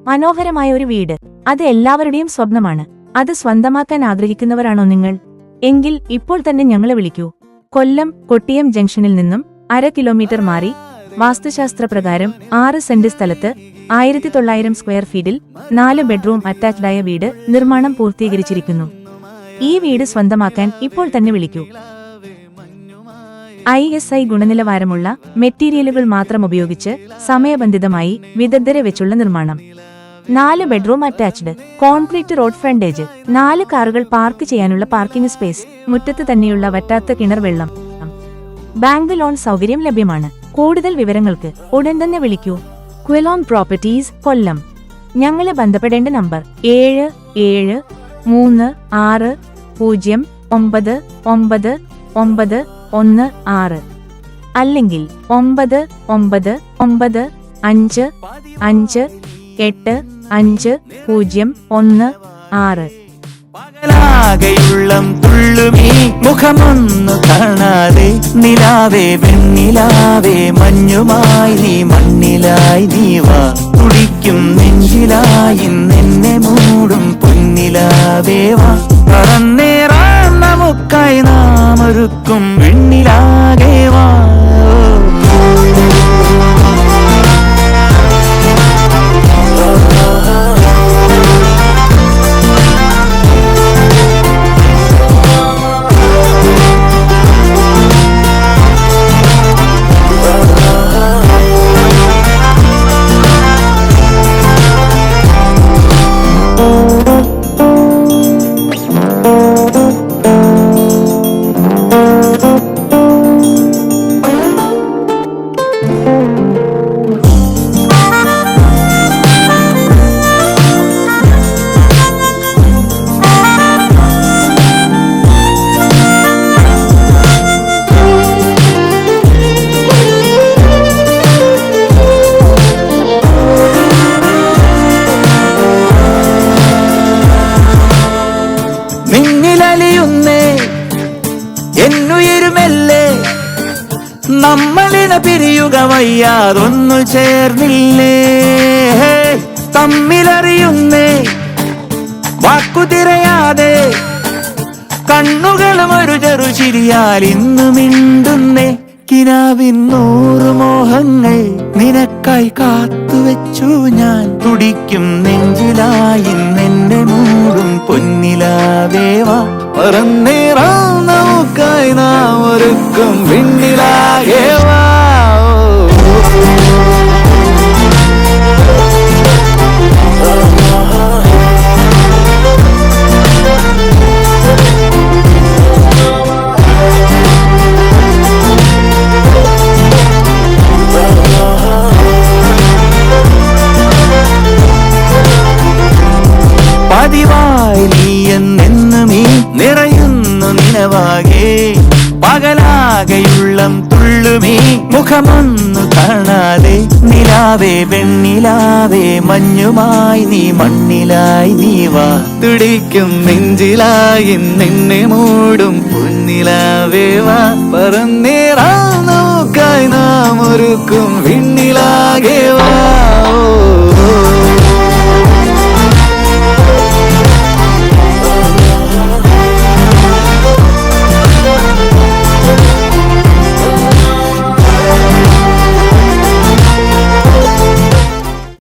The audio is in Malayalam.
മനോഹരമായ ഒരു വീട്, അത് എല്ലാവരുടെയും സ്വപ്നമാണ്. അത് സ്വന്തമാക്കാൻ ആഗ്രഹിക്കുന്നവരാണോ നിങ്ങൾ? എങ്കിൽ ഇപ്പോൾ തന്നെ ഞങ്ങളെ വിളിക്കൂ. കൊല്ലം കൊട്ടിയം ജംഗ്ഷനിൽ നിന്നും 1/2 കിലോമീറ്റർ മാറി വാസ്തുശാസ്ത്രപ്രകാരം 6 സെന്റ് സ്ഥലത്ത് 1900 സ്ക്വയർ ഫീറ്റിൽ 4 ബെഡ്റൂം അറ്റാച്ച്ഡായ വീട് നിർമ്മാണം പൂർത്തീകരിച്ചിരിക്കുന്നു. ഈ വീട് സ്വന്തമാക്കാൻ ഇപ്പോൾ തന്നെ വിളിക്കൂ. ISI ഗുണനിലവാരമുള്ള മെറ്റീരിയലുകൾ മാത്രം ഉപയോഗിച്ച് സമയബന്ധിതമായി വിദഗ്ധരെ വെച്ചുള്ള നിർമ്മാണം. 4 bedroom attached, concrete road frontage, 4 കാറുകൾ പാർക്ക് ചെയ്യാനുള്ള പാർക്കിംഗ് സ്പേസ്, മുറ്റത്ത് തന്നെയുള്ള വറ്റാത്ത കിണർ വെള്ളം, ബാങ്ക് ലോൺ സൗകര്യം ലഭ്യമാണ്. കൂടുതൽ വിവരങ്ങൾക്ക് ഉടൻ തന്നെ വിളിക്കൂ. ക്വിലോൺ പ്രോപ്പർട്ടീസ്, കൊല്ലം. ഞങ്ങളെ ബന്ധപ്പെടേണ്ട നമ്പർ 7736099916 അല്ലെങ്കിൽ 999555850116. പകലാകെയുള്ളം തുള്ളുമീ മുഖമൊന്നു കാണാതെ നിലാവേ വെണ്ണിലാവേ മഞ്ഞുമായി നീ മണ്ണിലായി നീവാ തുടിക്കും നെഞ്ചിലായി നിന്നെ മൂടും പൊന്നിലാവേവാ പറന്നേറാൻ നമുക്കായി നാം ഒരുക്കും വെണ്ണിലാകേവാ. എന്നുയരുമല്ലേ നമ്മളിന പിരിയുക വയ്യാതൊന്നു ചേർന്നില്ലേ, തമ്മിലറിയുന്നേ വാക്കുതിരയാതെ കണ്ണുകളും ഒരു ചെറുചിരിയാൽ ഇന്നു മിണ്ടുന്നേ. കിനാവിൻ 100 മോഹങ്ങൾ നിനക്കായി കാത്തുവെച്ചു ഞാൻ തുടിക്കും നെഞ്ചിലായി നിന്നെ മൂടും പൊന്നിലാവേവാ പറന്നേറാം നമുക്കായി നാം ഒരുക്കും വിണ്ണിലാകേവാ. പതിവായി നീ എന്നെന്നും ഈ നിറയുന്നു നിലവാകെ പകലാകെയുള്ളം തുള്ളുമീ മുഖമൊന്നു കാണാതെ നിലാവേ വെണ്ണിലാവേ മഞ്ഞുമായി നീ മണ്ണിലായി നീവാ തുടിക്കും നെഞ്ചിലായി നിന്നെ മൂടും പൊന്നിലാവേവാ പറന്നേറാം നമുക്കായി നാം ഒരുക്കും വിണ്ണിലാകേവാ.